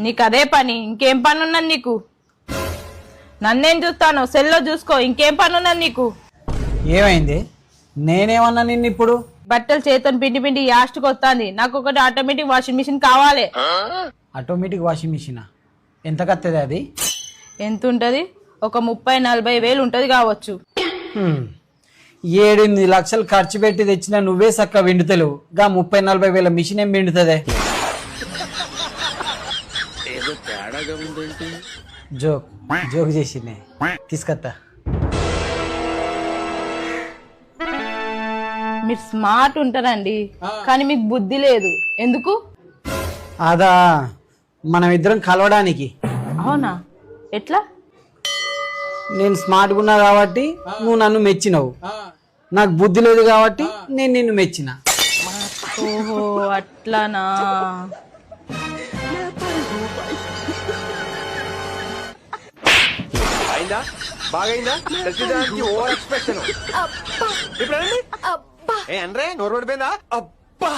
నీకు అదే పని, ఇంకేం పని ఉన్నది నీకు? నన్నేం చూస్తాను, సెల్లో చూసుకో, ఇంకేం పని ఉన్నది నీకు? ఏమైంది? నేనేమన్నా నిన్ను ఇప్పుడు? బట్టలు చేతను పిండి పిండి యాస్ట్కి వస్తుంది. నాకు ఒకటి ఆటోమేటిక్ వాషింగ్ మిషన్ కావాలి. ఆటోమేటిక్ వాషింగ్ మిషనా? ఎంత కత్తది అది? ఎంత ఉంటది? ఒక 30-40 వేలు ఉంటది కావచ్చు. 7-8 లక్షలు ఖర్చు పెట్టి తెచ్చిన నువ్వే సక్క విండుతలేవు. గా 30-40 వేల మిషన్ ఏం విండుతుందే? జోక్ జోక్ చేసిందే, తీసుకొత్తా. మీరు స్మార్ట్ ఉంటారండి, కానీ మీకు బుద్ధి లేదు. ఎందుకు? అదా, మనం ఇద్దరం కలవడానికి. అవునా? ఎట్లా? నేను స్మార్ట్గా ఉన్నా కాబట్టి నువ్వు నన్ను మెచ్చినవు, నాకు బుద్ధి లేదు కాబట్టి నేను నిన్ను మెచ్చిన. ఓహో అట్లానా? అయిందా? బాగైందా? ప్రతిదానికి ఓవర్ ఎక్స్ప్రెషన్. ఇప్పుడు ఏ అంటే నోరు పడిపోయిందా? అబ్బా